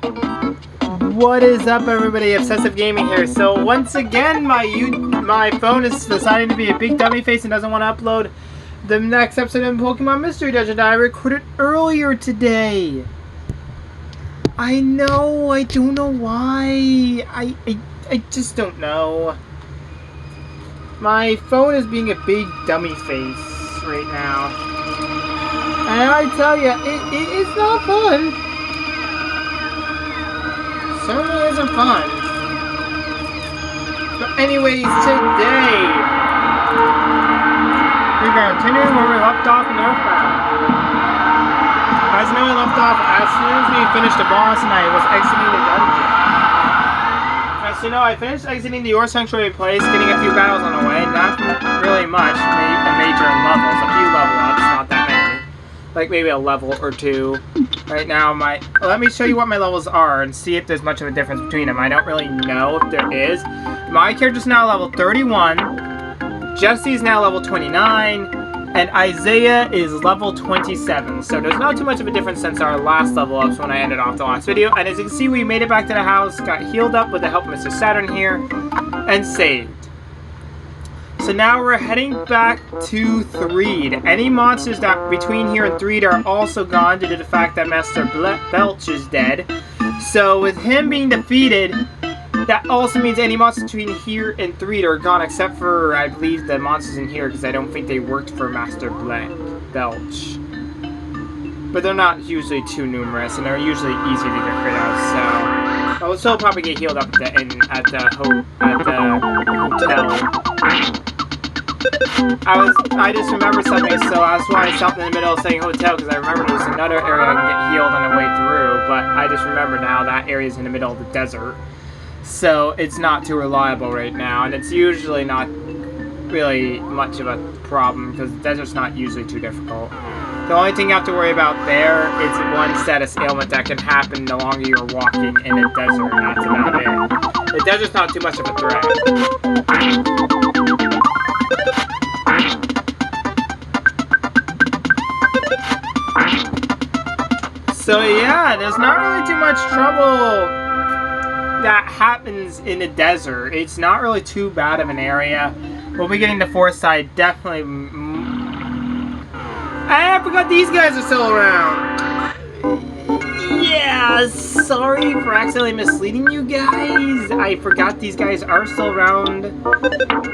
What is up, everybody? Obsessive Gaming here. So once again, my phone is deciding to be a big dummy face and doesn't want to upload the next episode of Pokemon Mystery Dungeon that I recorded earlier today. I know, I don't know why. I just don't know. My phone is being a big dummy face right now. And I tell you, it's not fun. Certainly isn't fun. But anyways, today we're continuing where we left off in Earthbound. As you know, we left off as soon as we finished the boss and I was exiting the dungeon. As you know, I finished exiting the Ore Sanctuary place, getting a few battles on the way. Not really much, major levels, a few level ups, not that many. Like maybe a level or two. Right now, let me show you what my levels are and see if there's much of a difference between them. I don't really know if there is. My character's now level 31, Jesse's now level 29, and Isaiah is level 27. So there's not too much of a difference since our last level ups when I ended off the last video. And as you can see, we made it back to the house, got healed up with the help of Mr. Saturn here, and saved. So now we're heading back to Threed. Any monsters that between here and Threed are also gone due to the fact that Master Belch is dead. So with him being defeated, that also means any monsters between here and Threed are gone except for, I believe, the monsters in here because I don't think they worked for Master Belch. But they're not usually too numerous and they're usually easy to get rid of, so I'll still probably get healed up at the hotel. I just remembered something, so that's why I stopped in the middle of saying hotel, because I remembered there's another area I can get healed on the way through, but I just remembered now that area is in the middle of the desert. So it's not too reliable right now, and it's usually not really much of a problem, because the desert's not usually too difficult. The only thing you have to worry about there is one status ailment that can happen the longer you're walking in the desert, and that's about it. The desert's not too much of a threat. So yeah, there's not really too much trouble that happens in the desert. It's not really too bad of an area. We'll be getting to Fourside definitely. I forgot these guys are still around. Yeah, sorry for accidentally misleading you guys. I forgot these guys are still around.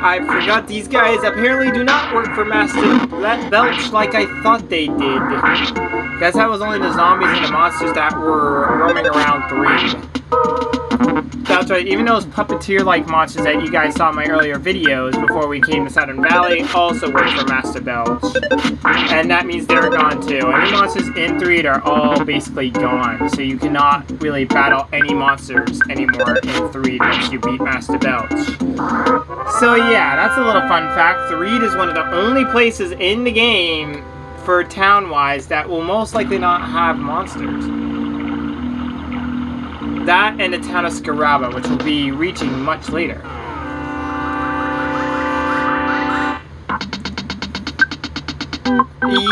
I forgot these guys apparently do not work for Master Belch like I thought they did. Guess that was only the zombies and the monsters that were roaming around Threed. That's right, even those puppeteer-like monsters that you guys saw in my earlier videos before we came to Saturn Valley also work for Master Belch. And that means they're gone too. Any monsters in Threed are all basically gone, so you cannot really battle any monsters anymore in Threed once you beat Master Belch. So yeah, that's a little fun fact. Threed is one of the only places in the game for town-wise that will most likely not have monsters. That and the town of Scaraba, which will be reaching much later.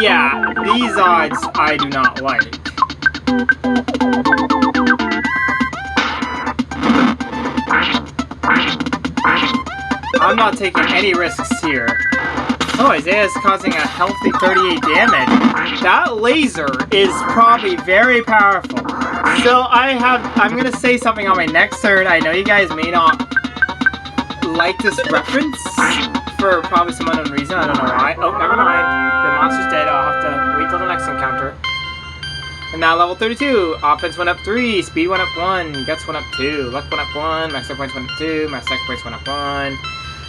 Yeah, these odds I do not like. I'm not taking any risks here. Oh, Isaiah's causing a healthy 38 damage. That laser is probably very powerful. So I'm gonna say something on my next turn. I know you guys may not like this reference for probably some unknown reason. I don't know why. Oh, never mind. The monster's dead. I'll have to wait till the next encounter. And now level 32. Offense went up 3. Speed went up 1. Guts went up 2. Luck went up 1. Max points went up 2. Max attack points went up 1.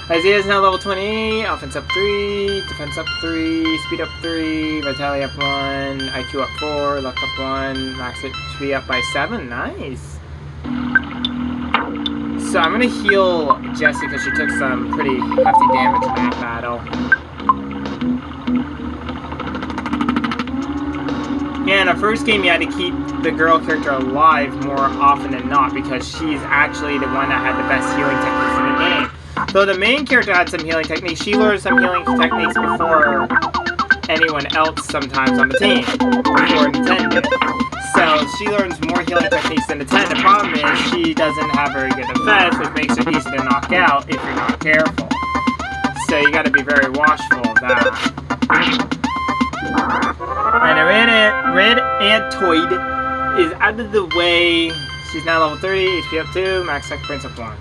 Isaiah's now level 20, offense up 3, defense up 3, speed up 3, vitality up 1, IQ up 4, luck up 1, max HP up by 7, nice. So I'm going to heal Jessie because she took some pretty hefty damage in that battle. Yeah, in the first game you had to keep the girl character alive more often than not because she's actually the one that had the best healing techniques in the game. Though the main character had some healing techniques, she learned some healing techniques before anyone else sometimes on the team, before Nintendo. So she learns more healing techniques than the 10. The problem is she doesn't have very good defense, which makes her easy to knock out if you're not careful. So you gotta be very watchful of that. And the red Antoid is out of the way. She's now level 30, HP up 2, max second points up 1.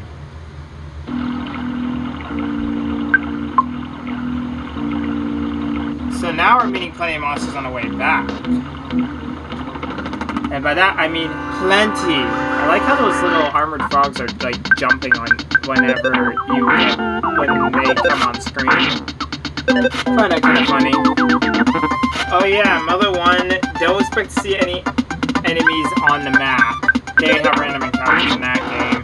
So now we're meeting plenty of monsters on the way back. And by that I mean plenty. I like how those little armored frogs are like jumping on whenever when they come on screen. Find that kind of funny. Oh yeah, Mother 1, don't expect to see any enemies on the map. They have random encounters in that game.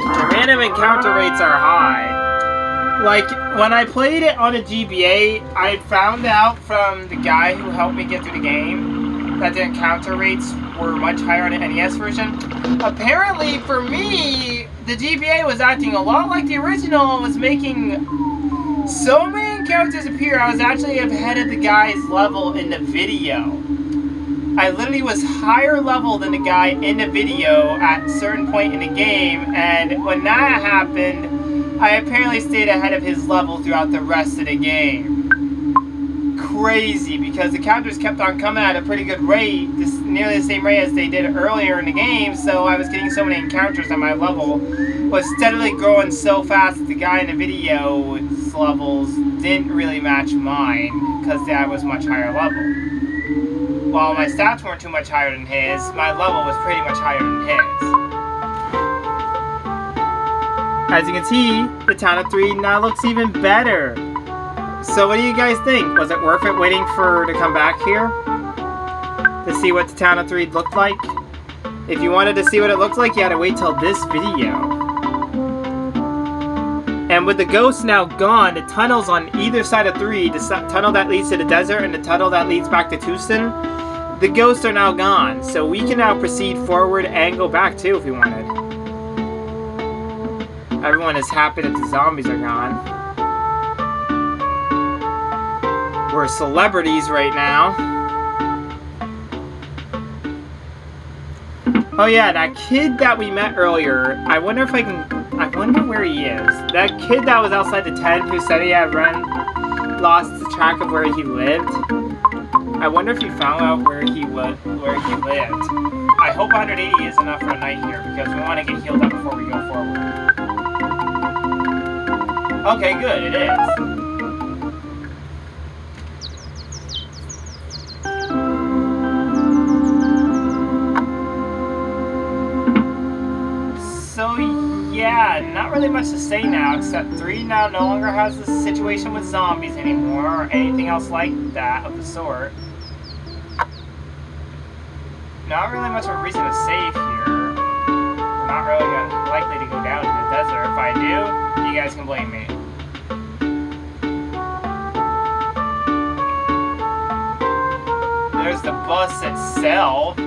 The random encounter rates are high. Like, when I played it on a GBA, I found out from the guy who helped me get through the game that the encounter rates were much higher on the NES version. Apparently, for me, the GBA was acting a lot like the original and was making so many encounters appear. I was actually ahead of the guy's level in the video. I literally was higher level than the guy in the video at a certain point in the game, and when that happened, I apparently stayed ahead of his level throughout the rest of the game. Crazy, because the counters kept on coming at a pretty good rate, nearly the same rate as they did earlier in the game, so I was getting so many encounters on my level, was steadily growing so fast that the guy in the video's levels didn't really match mine, because I was much higher level. While my stats weren't too much higher than his, my level was pretty much higher than his. As you can see, the town of 3 now looks even better. So what do you guys think? Was it worth it waiting for her to come back here? To see what the town of 3 looked like? If you wanted to see what it looked like, you had to wait till this video. And with the ghosts now gone, the tunnels on either side of 3, the tunnel that leads to the desert and the tunnel that leads back to Tucson, the ghosts are now gone. So we can now proceed forward and go back too if we wanted. Everyone is happy that the zombies are gone. We're celebrities right now. Oh yeah, that kid that we met earlier, I wonder if I wonder where he is. That kid that was outside the tent who said he had lost track of where he lived. I wonder if he found out where he lived. I hope 180 is enough for a night here, because we want to get healed up before we go forward. Okay, good, it is. So, yeah, not really much to say now, except 3 now no longer has the situation with zombies anymore, or anything else like that of the sort. Not really much of a reason to save here. We're not really likely to go down to the desert. If I do, you guys can blame me. There's the bus itself.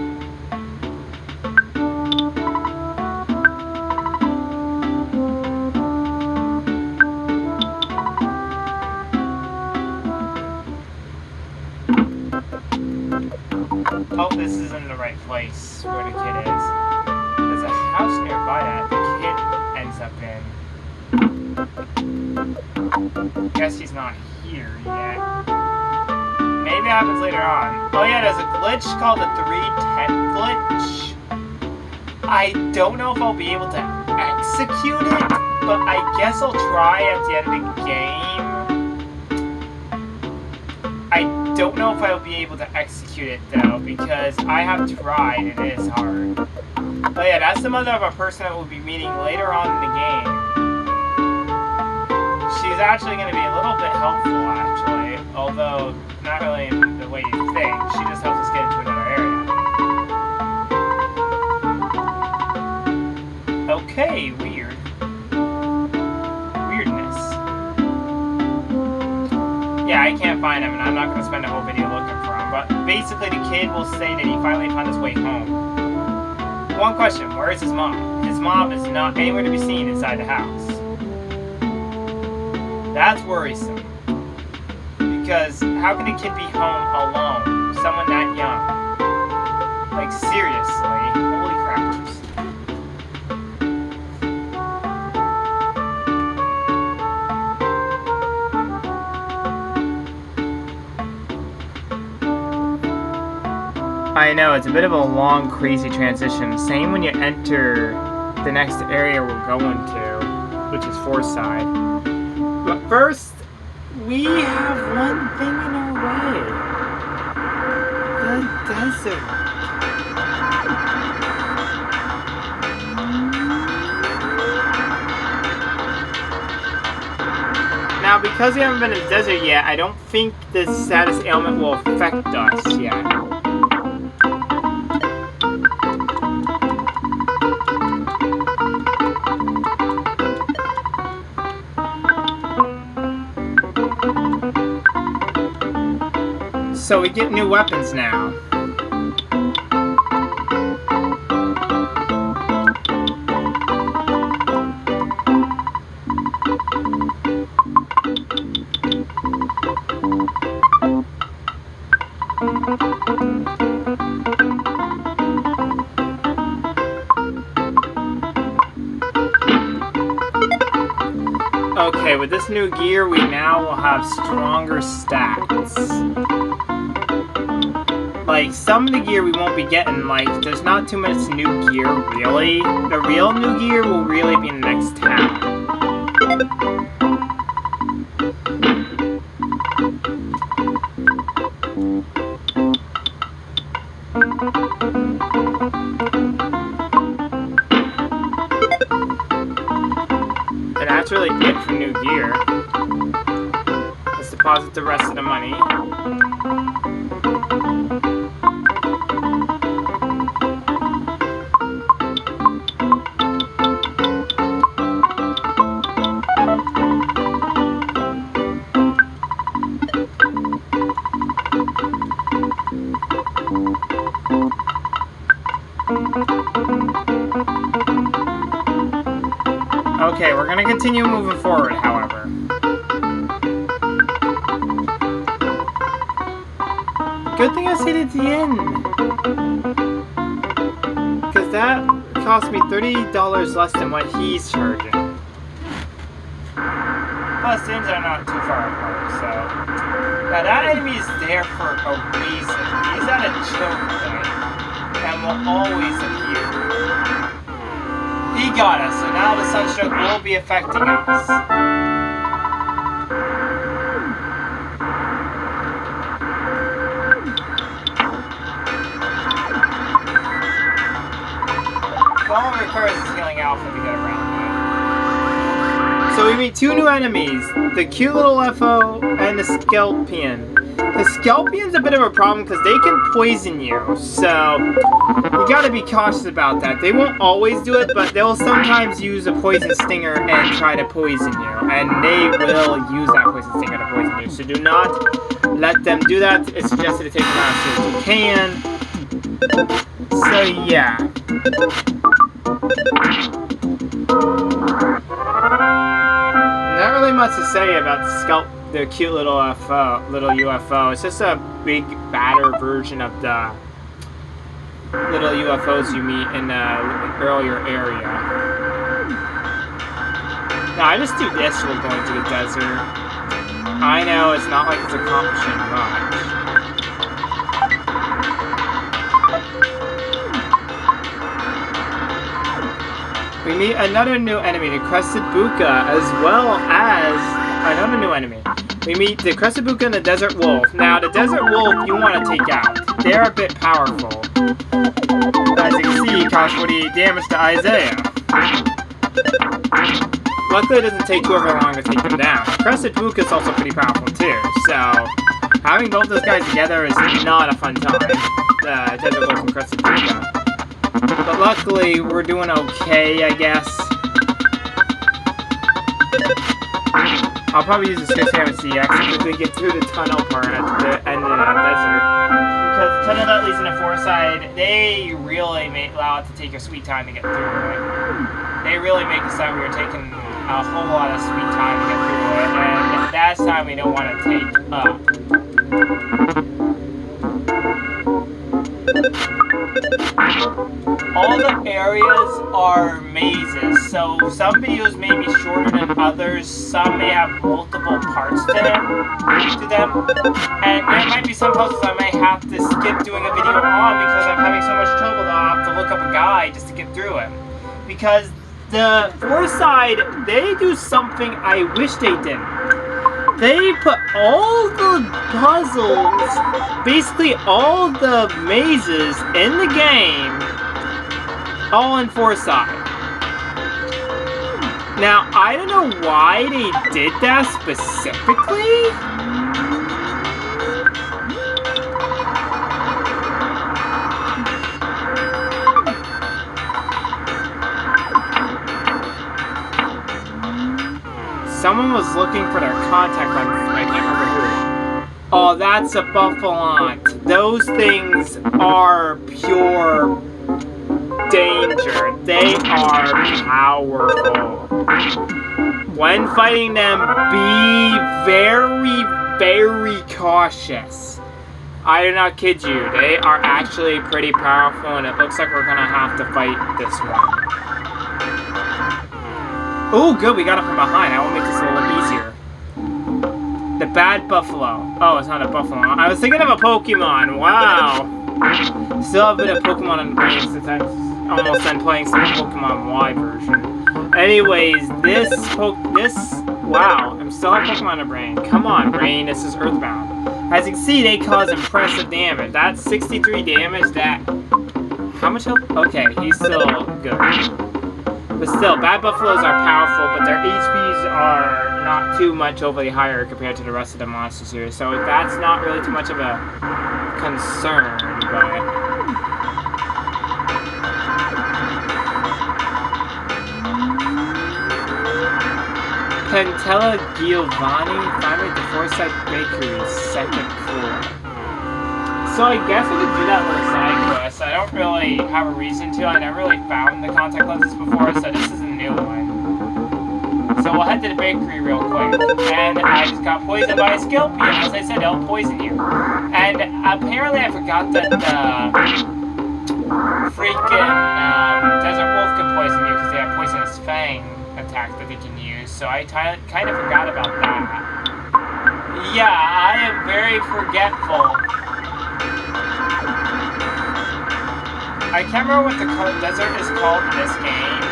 Oh, this isn't the right place where the kid is. There's a house nearby that the kid ends up in. Guess he's not here yet. Maybe it happens later on. Oh yeah, there's a glitch called the 310 glitch. I don't know if I'll be able to execute it, but I guess I'll try at the end of the game. I don't know if I'll be able to execute it though, because I have tried and it is hard. Oh yeah, that's the mother of a person that we'll be meeting later on in the game. She's actually going to be a little bit helpful, actually, although not really in the way you think. She just helps us get into another area. Okay, weird. Weirdness. Yeah, I can't find him, and I'm not going to spend a whole video looking for him, but basically the kid will say that he finally found his way home. One question, where is his mom? His mom is not anywhere to be seen inside the house. That's worrisome. because how can a kid be home alone? Someone that young? Like, seriously. Holy crappers. I know, it's a bit of a long, crazy transition. Same when you enter the next area we're going to, which is Fourside. But first, we have one thing in our way. The desert. Now, because we haven't been in the desert yet, I don't think the status ailment will affect us yet. So we get new weapons now. Okay, with this new gear, we now will have stronger stats. Like, some of the gear we won't be getting, like, there's not too much new gear, really. The real new gear will really be in the next town. And that's really it for new gear. Let's deposit the rest of the money. Okay, we're gonna continue moving forward, however. Good thing I stayed at the inn. Because that cost me $30 less than what he's charging. Plus, inns are not too far apart, so... Now, that enemy is there for a reason. He's at a choke point. And will always appear. He got us, so now the sunstroke will be affecting us. All it requires is healing alpha to get around that. So we meet two new enemies, the cute little UFO and the Scorpion. The Scorpion's a bit of a problem because they can poison you, so you gotta be cautious about that. They won't always do it, but they'll sometimes use a poison stinger and try to poison you. And they will use that poison stinger to poison you. So do not let them do that. It's suggested to take them out as soon as you can. So yeah. Not really much to say about the cute little UFO. It's just a big, badder version of the little UFOs you meet in the earlier area. Now, I just do this while going to the desert. I know it's not like it's accomplishing much. We meet another new enemy, the Crested Buka, as well as another new enemy. We meet the Crested Buka and the Desert Wolf. Now, the Desert Wolf you want to take out. They're a bit powerful. As you can see, it costs 48 damage to Isaiah. Luckily, it doesn't take too long to take them down. Crested Buka is also pretty powerful too, so having both those guys together is not a fun time. The Desert Wolf and Crested Buka. But luckily, we're doing okay, I guess. I'll probably use the 6CX to quickly get through the tunnel part at the end of the desert. Because the tunnel that leads into Fourside, they really allow it to take a sweet time to get through it. They really make it sound we were taking a a whole lot of sweet time to get through it, and that's time we don't want to take up. All the areas are mazes, so some videos may be shorter than others, some may have multiple parts to them, and there might be some puzzles I may have to skip doing a video on because I'm having so much trouble that I'll have to look up a guide just to get through it. Because the Fourside, they do something I wish they didn't. They put all the puzzles, basically all the mazes in the game, all in Fourside. Now, I don't know why they did that specifically. Someone was looking for their contact lens. I can't remember who. Oh, that's a Buffalont. Those things are pure danger. They are powerful. When fighting them, be very, very cautious. I do not kid you. They are actually pretty powerful, and it looks like we're gonna have to fight this one. Oh, good, we got it from behind. I will make this a little easier. The bad buffalo. Oh, it's not a buffalo. I was thinking of a Pokemon. Wow. Still have a bit of Pokemon on the brain since I'm almost done playing some Pokemon Y version. Anyways, wow, I'm still on Pokemon on the brain. Come on, brain, this is Earthbound. As you can see, they cause impressive damage. That's 63 damage, how much health? Okay, he's still good. But still, bad buffaloes are powerful, but their HPs are not too much overly higher compared to the rest of the monsters here. So that's not really too much of a concern, but... Pentella Giovanni, finally at the Fourside Bakery, 2nd floor. So I guess I could do that little side quest. I don't really have a reason to. I never really found the contact lenses before, so this is a new one. So we'll head to the bakery real quick. And I just got poisoned by a Scorpion. As I said, they'll poison you. And apparently I forgot that the freaking Desert Wolf can poison you because they have Poisonous Fang attack that they can use. So I kind of forgot about that. Yeah, I am very forgetful. I can't remember what the desert is called in this game.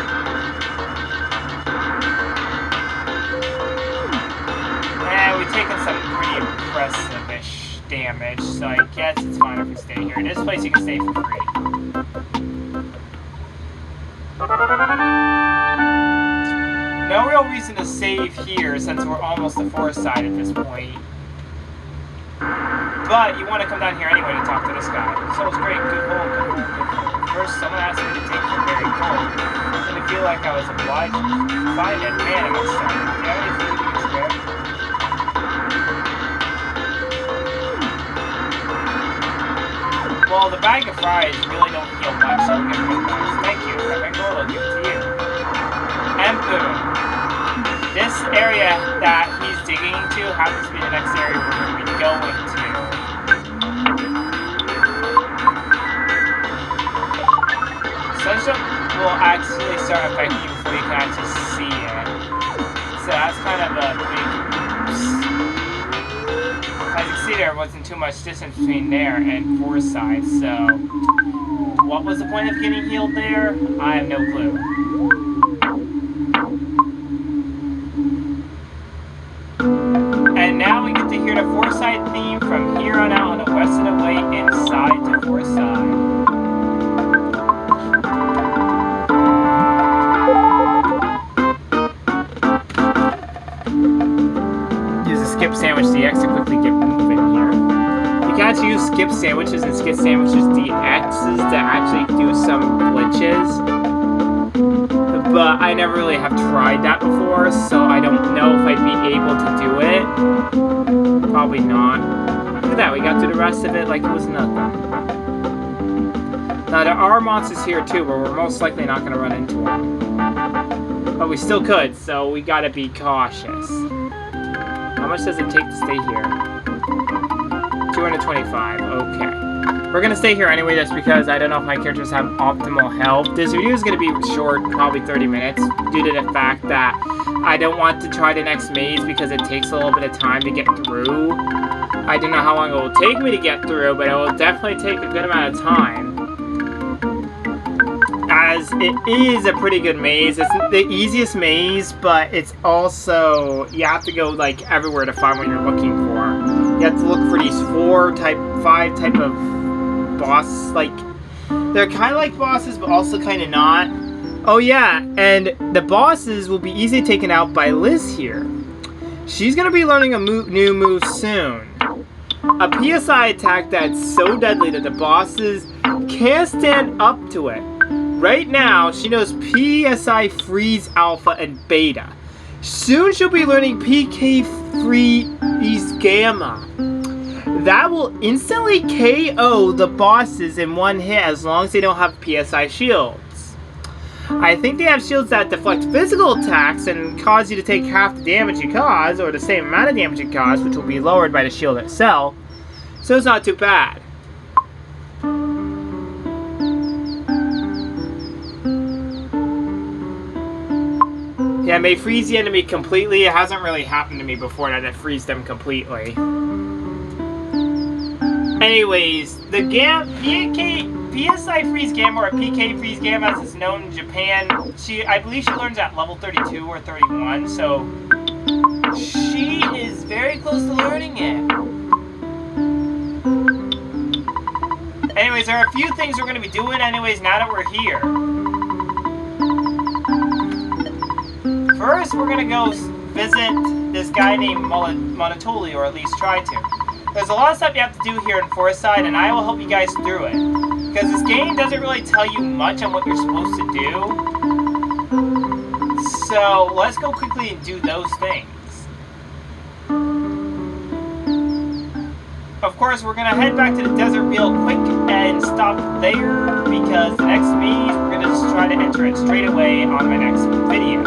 We've taken some pretty impressive-ish damage, so I guess it's fine if we stay here. In this place you can stay for free. No real reason to save here since we're almost to Fourside at this point. But you want to come down here anyway to talk to this guy. So it's great, good hole, good hole, good hole. First, someone asked me to take the berry gold. I didn't feel like I was obliged to find it. Man, I'm excited. Do you have any food you can spare? Well, the bag of fries really don't heal much, so I'll give it back. Thank you. If I can gold, I'll give it to you. And boom. This area that he's digging into happens to be the next area we're going to be going to. Sunshine will actually start affecting you before you can actually see it. So that's kind of a big oops. As you can see, there wasn't too much distance between there and Fourside, so what was the point of getting healed there? I have no clue. And now we get to hear the Fourside theme from here on out on the west of the way inside to Fourside. Skip sandwich DX to quickly get moving here. You can actually use skip sandwiches and skip sandwiches DXs to actually do some glitches. But I never really have tried that before, so I don't know if I'd be able to do it. Probably not. Look at that, we got through the rest of it like it was nothing. Now there are monsters here too, but we're most likely not going to run into them. But we still could, so we gotta be cautious. How much does it take to stay here? 225, okay. We're gonna stay here anyway just because I don't know if my characters have optimal health. This video is gonna be short, probably 30 minutes, due to the fact that I don't want to try the next maze because it takes a little bit of time to get through. I don't know how long it will take me to get through, but it will definitely take a good amount of time. As it is a pretty good maze. It's the easiest maze, but it's also, you have to go like everywhere to find what you're looking for. You have to look for these 5 type of boss, like, they're kind of like bosses, but also kind of not. Oh yeah, and the bosses will be easily taken out by Liz here. She's going to be learning a new move soon. A PSI attack that's so deadly that the bosses can't stand up to it. Right now, she knows PSI Freeze Alpha and Beta. Soon she'll be learning PK Freeze Gamma. That will instantly KO the bosses in one hit as long as they don't have PSI shields. I think they have shields that deflect physical attacks and cause you to take half the damage you cause, or the same amount of damage you cause, which will be lowered by the shield itself. So it's not too bad. Yeah, it may freeze the enemy completely. It hasn't really happened to me before that it frees them completely. Anyways, the PSI Freeze Gamma, or PK Freeze Gamma as it's known in Japan, I believe she learns at level 32 or 31, so she is very close to learning it. Anyways, there are a few things we're going to be doing anyways now that we're here. First, we're going to go visit this guy named Monotoli, or at least try to. There's a lot of stuff you have to do here in Fourside, and I will help you guys through it. Because this game doesn't really tell you much on what you're supposed to do. So, let's go quickly and do those things. Of course, we're going to head back to the desert real quick and stop there, because the next maze, we're going to just try to enter it straight away on my next video.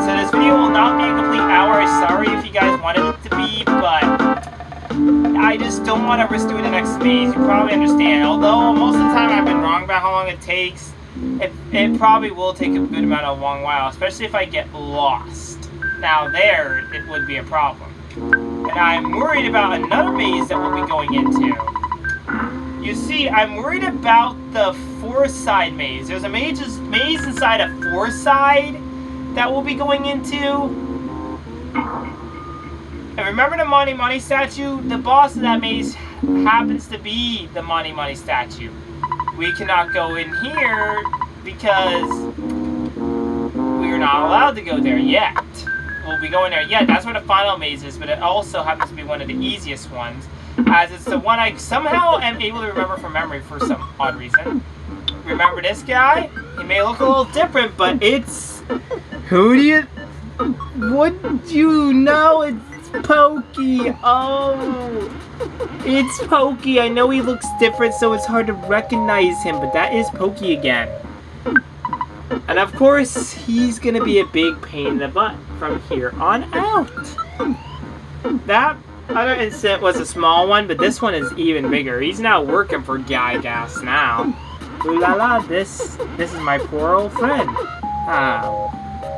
So this video will not be a complete hour. Sorry if you guys wanted it to be, but I just don't want to risk doing the next maze. You probably understand. Although most of the time I've been wrong about how long it takes, it probably will take a good amount of a long while, especially if I get lost. Now there, it would be a problem. And I'm worried about another maze that we'll be going into. You see, I'm worried about the Fourside maze. There's a maze inside of Fourside that we'll be going into. And remember the Money Money statue? The boss of that maze happens to be the Money Money statue. We cannot go in here because we're not allowed to go there yet. We'll be going there yet. That's where the final maze is, but it also happens to be one of the easiest ones, as it's the one I somehow am able to remember from memory for some odd reason. Remember this guy? He may look a little different, but it's... Who do you... What do you know? It's Pokey. Oh, it's Pokey. I know he looks different, so it's hard to recognize him, but that is Pokey again. And of course, he's gonna be a big pain in the butt from here on out. That other incident was a small one, but this one is even bigger. He's now working for Gygas now. Ooh la la, this is my poor old friend.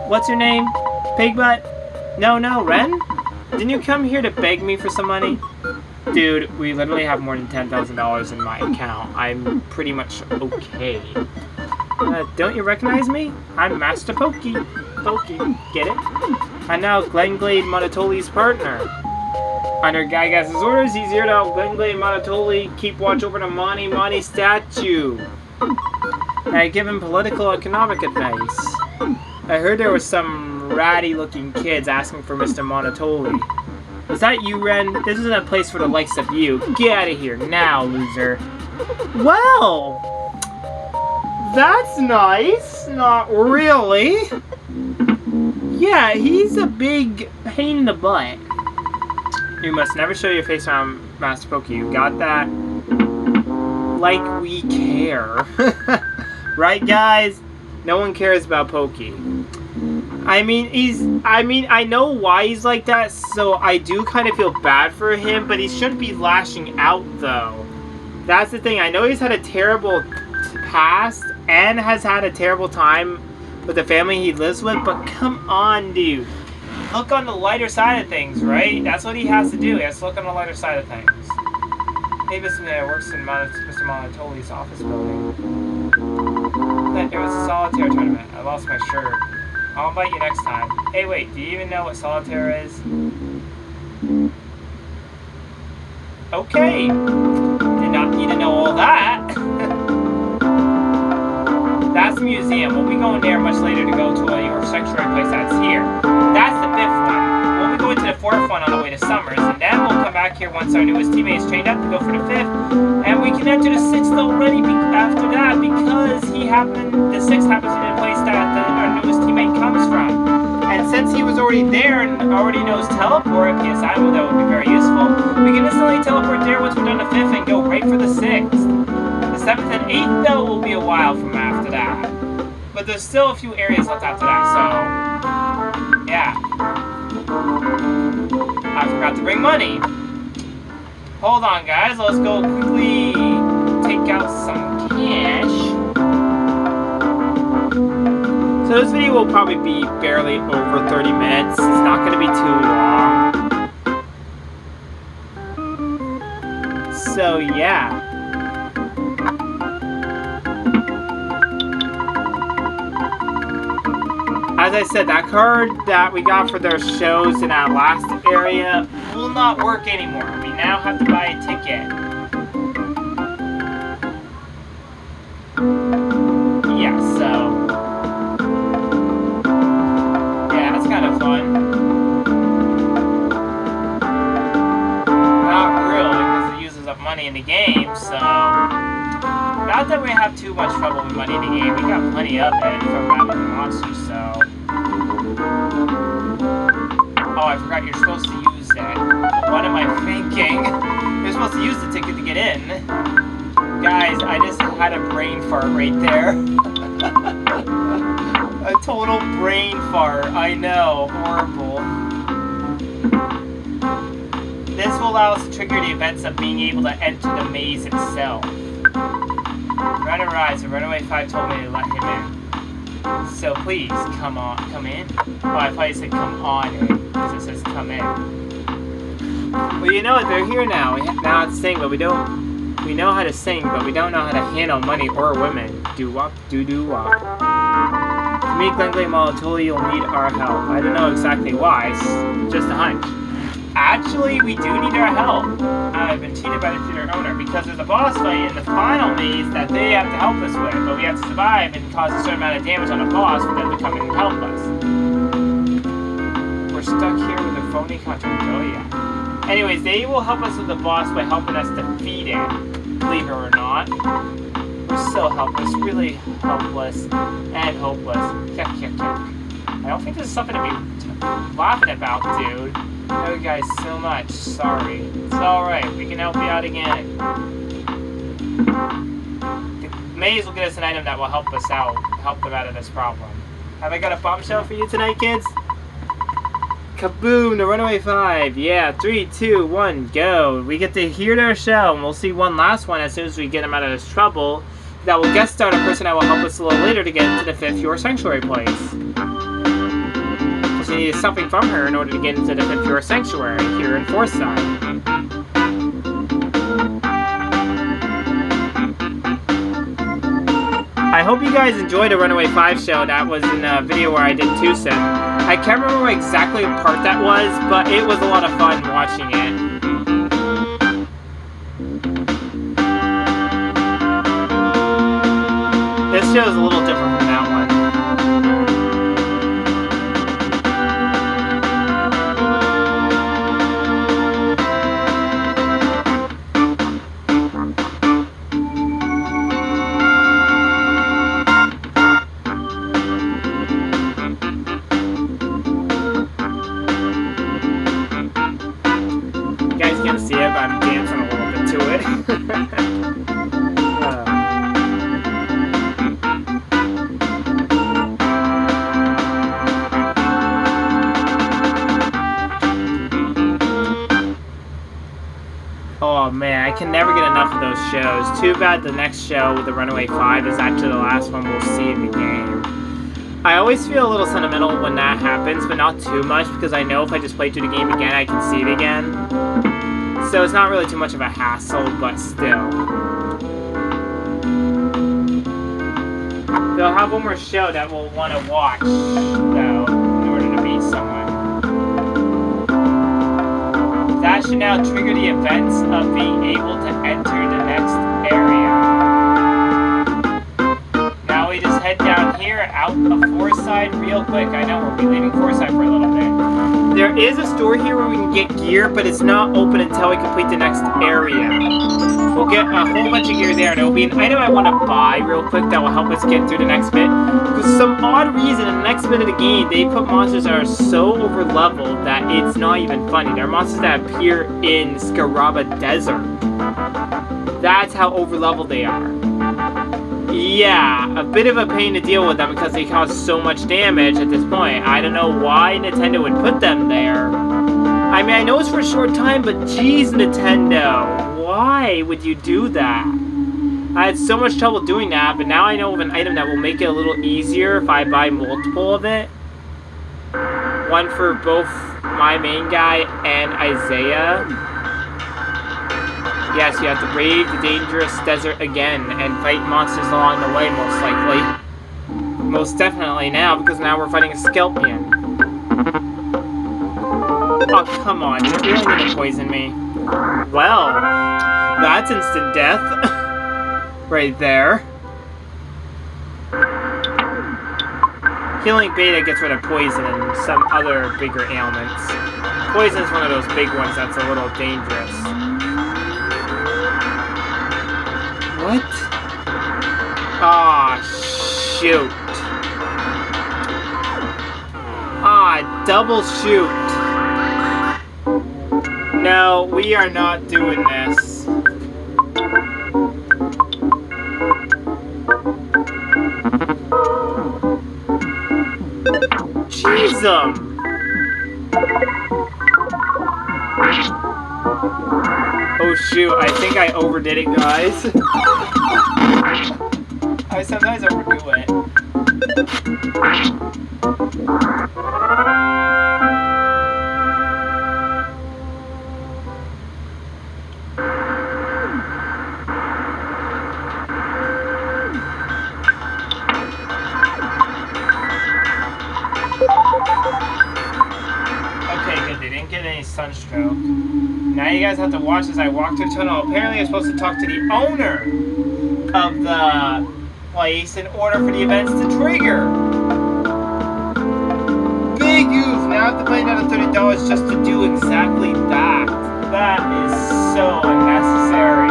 What's your name? Pigbutt? No, Ren? Didn't you come here to beg me for some money? Dude, we literally have more than $10,000 in my account. I'm pretty much okay. Don't you recognize me? I'm Master Pokey. Pokey, get it? I'm now Glenglade Monotoli's partner. Under Gygas' orders, he's here to help Glenglade Monotoli keep watch over the Money Money statue. I give him political economic advice. I heard there was some ratty looking kids asking for Mr. Monotoli. Is that you, Ren? This isn't a place for the likes of you. Get out of here now, loser. Well, that's nice. Not really. Yeah, he's a big pain in the butt. You must never show your face around Master Pokey. You got that? Like we care. Right, guys? No one cares about Pokey. I mean, I know why he's like that, so I do kind of feel bad for him, but he shouldn't be lashing out, though. That's the thing. I know he's had a terrible past and has had a terrible time with the family he lives with, but come on, dude. Look on the lighter side of things, right? That's what he has to do. He has to look on the lighter side of things. Maybe it's somebody that works in Mr. Monotoli's office building. There was a solitaire tournament. I lost my shirt. I'll invite you next time. Hey, wait, do you even know what solitaire is? Okay. Did not need to know all that. That's the museum. We'll be going there much later to go to your sanctuary place that's here. That's the 5th one. We'll be going to the 4th one on the way to Summers, and then we'll come back here once our newest teammates trained up to go for the 5th, and we can enter the 6th already after that because the 6th happens to be the place that our newest teammate comes from. And since he was already there and already knows teleport, PSI, well, that would be very useful, we can instantly teleport there once we're done the 5th and go right for the 6th. The 7th and 8th, though, will be a while from after that. But there's still a few areas left after that, so... yeah. I forgot to bring money. Hold on, guys. Let's go quickly take out some cash. So this video will probably be barely over 30 minutes. It's not going to be too long. So, yeah. As I said, that card that we got for their shows in that last area will not work anymore. We now have to buy a ticket. Yeah, so... yeah, that's kind of fun. Not really, because it uses up money in the game, so... not that we have too much trouble with money in the game. We got plenty of it from battling monsters, so... oh, I forgot you're supposed to use that. What am I thinking? You're supposed to use the ticket to get in. Guys, I just had a brain fart right there. A total brain fart. I know. Horrible. This will allow us to trigger the events of being able to enter the maze itself. Runner Rise, and Runaway 5 told me to let him in. So please, come in. Oh, I thought you said come on in, because it says come in. Well, you know what? They're here now. We know how to sing, but we know how to sing, but we don't know how to handle money or women. Do-wop, do-do-wop. To meet Glengley Molotoli, you'll need our help. I don't know exactly why, it's just a hunch. Actually, we do need our help. I've been cheated by the theater owner because there's a boss fight in the final maze that they have to help us with, but we have to survive and cause a certain amount of damage on the boss for them to come and help us. We're stuck here with a phony contract. Oh yeah. Anyways, they will help us with the boss by helping us defeat it. Believe it or not. We're so helpless, really helpless and hopeless. Yuck, yuck, yuck. I don't think this is something to be laughing about, dude. Thank you guys so much. Sorry. It's alright. We can help you out again. The maze will get us an item that will help us out. Help them out of this problem. Have I got a bombshell for you tonight, kids? Kaboom! The Runaway 5. Yeah, 3, 2, 1, go. We get to hear their show, and we'll see one last one as soon as we get them out of this trouble. That will guest star a person that will help us a little later to get into the 5th Your Sanctuary place. She needed something from her in order to get into the 5th Your Sanctuary here in Fourside. I hope you guys enjoyed the Runaway 5 show. That was in a video where I did Tucson. I can't remember exactly what part that was, but it was a lot of fun watching it. This show is a little different from that one. See it, but I'm dancing a little bit to it. can never get enough of those shows. Too bad the next show with the Runaway 5 is actually the last one we'll see in the game. I always feel a little sentimental when that happens, but not too much, because I know if I just play through the game again, I can see it again. So it's not really too much of a hassle, but still. They'll have one more show that we'll want to watch, though, in order to meet someone. That should now trigger the events of being able to enter the next area. Now we just head down here, out of Fourside real quick. I know we'll be leaving Fourside for a little bit. There is a store here where we can get gear, but it's not open until we complete the next area. We'll get a whole bunch of gear there, and it'll be an item I want to buy real quick that will help us get through the next bit. For some odd reason, in the next bit of the game, they put monsters that are so over-leveled that it's not even funny. They're monsters that appear in Scaraba Desert. That's how over-leveled they are. Yeah, a bit of a pain to deal with them because they cause so much damage at this point. I don't know why Nintendo would put them there. I mean, I know it's for a short time, but geez, Nintendo, why would you do that? I had so much trouble doing that, but now I know of an item that will make it a little easier if I buy multiple of it. One for both my main guy and Isaiah. Yes, you have to brave the dangerous desert again and fight monsters along the way, most likely. Most definitely now, because now we're fighting a Skelpion. Oh, come on, you're really gonna poison me. Well, that's instant death. Right there. Healing Beta gets rid of poison and some other bigger ailments. Poison is one of those big ones that's a little dangerous. What? Ah, shoot. Ah, double shoot. No, we are not doing this. Jeez. Oh shoot, I think I overdid it, guys. I sometimes overdo it. Okay, good, they didn't get any sunstroke. Now you guys have to watch as I walk through the tunnel. Apparently I'm supposed to talk to the owner of the place in order for the events to trigger. Big oof! Now I have to pay another $30 just to do exactly that. That is so unnecessary.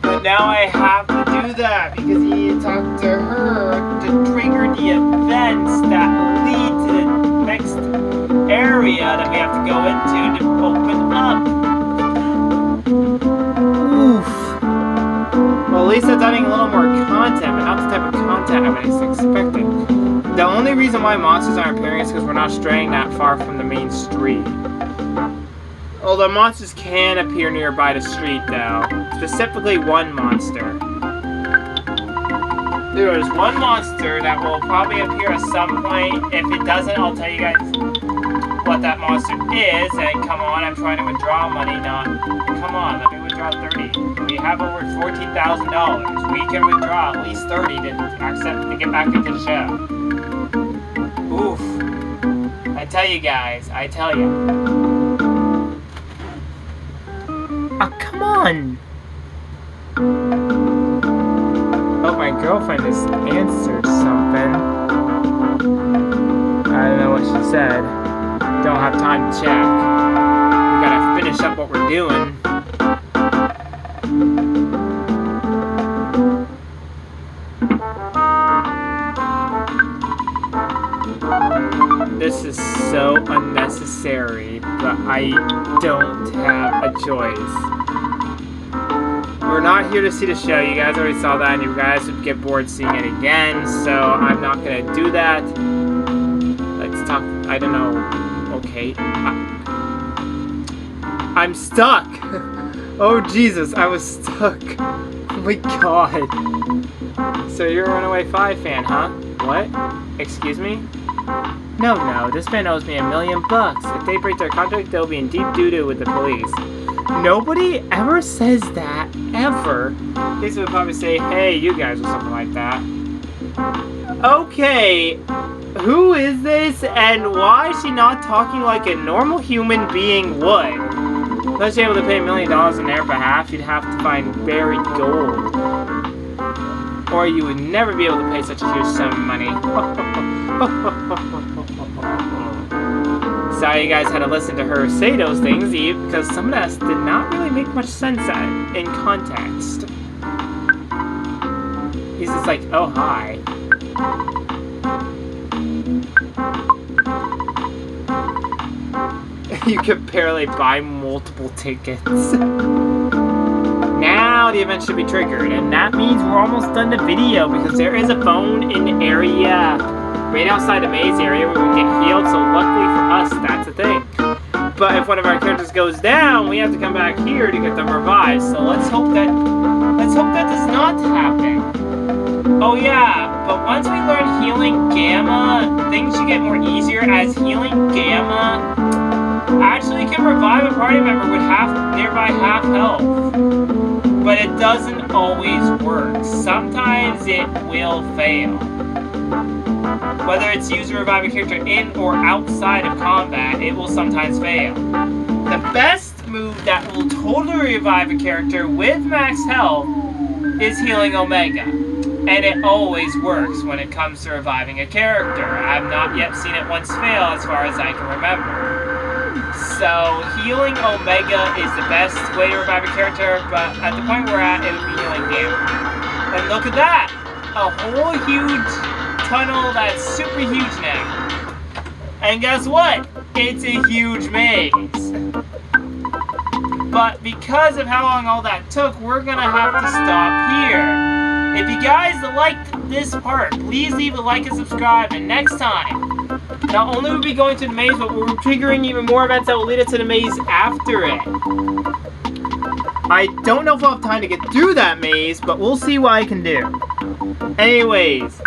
But now I have to do that because you need to talk to her to trigger the events that lead to the next area that we have to go into to open up. Oof. Well, at least it's adding a little more content, but not the type of content I was expecting. The only reason why monsters aren't appearing is because we're not straying that far from the main street. Although monsters can appear nearby the street, though. Specifically one monster. There is one monster that will probably appear at some point. If it doesn't, I'll tell you guys what that monster is. And come on, I'm trying to withdraw money, not... Come on, let me withdraw 30. We have over $14,000. We can withdraw at least 30 to get back into the show. Oof. I tell you guys, I tell you. Oh, come on! Oh, my girlfriend has answered something. I don't know what she said. Don't have time to check. We gotta finish up what we're doing. This is so unnecessary, but I don't have a choice. We're not here to see the show. You guys already saw that, and you guys would get bored seeing it again, so I'm not gonna do that. Let's talk. I don't know. Okay. I'm stuck. Oh Jesus, I was stuck. Oh my god. So you're a Runaway 5 fan, huh? What? Excuse me? No, this man owes me $1 million. If they break their contract, they'll be in deep doo-doo with the police. Nobody ever says that, ever. Police would probably say, hey, you guys, or something like that. Okay, who is this, and why is she not talking like a normal human being would? Unless you're able to pay $1 million on their behalf, you'd have to find buried gold. Or you would never be able to pay such a huge sum of money. Sorry you guys had to listen to her say those things, Eve, because some of that did not really make much sense in context. He's just like, oh, hi. You can barely buy multiple tickets. Now the event should be triggered, and that means we're almost done the video because there is a phone in the area right outside the maze area where we get healed, so luckily for us, that's a thing. But if one of our characters goes down, we have to come back here to get them revived, so let's hope that does not happen. Oh yeah, but once we learn Healing Gamma, things should get more easier as Healing Gamma actually can revive a party member with nearby half health. But it doesn't always work. Sometimes it will fail. Whether it's used to revive a character in or outside of combat, it will sometimes fail. The best move that will totally revive a character with max health is Healing Omega. And it always works when it comes to reviving a character. I've not yet seen it once fail as far as I can remember. So, Healing Omega is the best way to revive a character, but at the point we're at, it would be Healing Gamma. And look at that! A whole huge tunnel that's super huge now. And guess what? It's a huge maze. But because of how long all that took, we're gonna have to stop here. If you guys liked this part, please leave a like and subscribe, and next time, not only will we be going to the maze, but we're triggering even more events that will lead us to the maze after it. I don't know if I'll have time to get through that maze, but we'll see what I can do. Anyways,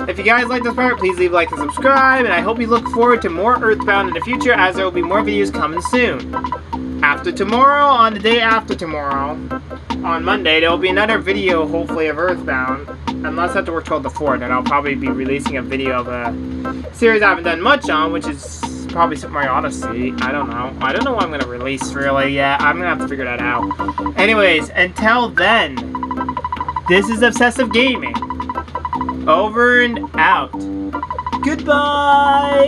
if you guys like this part, please leave a like and subscribe, and I hope you look forward to more Earthbound in the future, as there will be more videos coming soon. After tomorrow, on the day after tomorrow, on Monday, there will be another video, hopefully, of Earthbound. Unless I have to work toward the 4th, then I'll probably be releasing a video of a series I haven't done much on, which is probably Super Mario Odyssey. I don't know. I don't know what I'm going to release, really, yet. I'm going to have to figure that out. Anyways, until then, this is Obsessive Gaming. Over and out. Goodbye!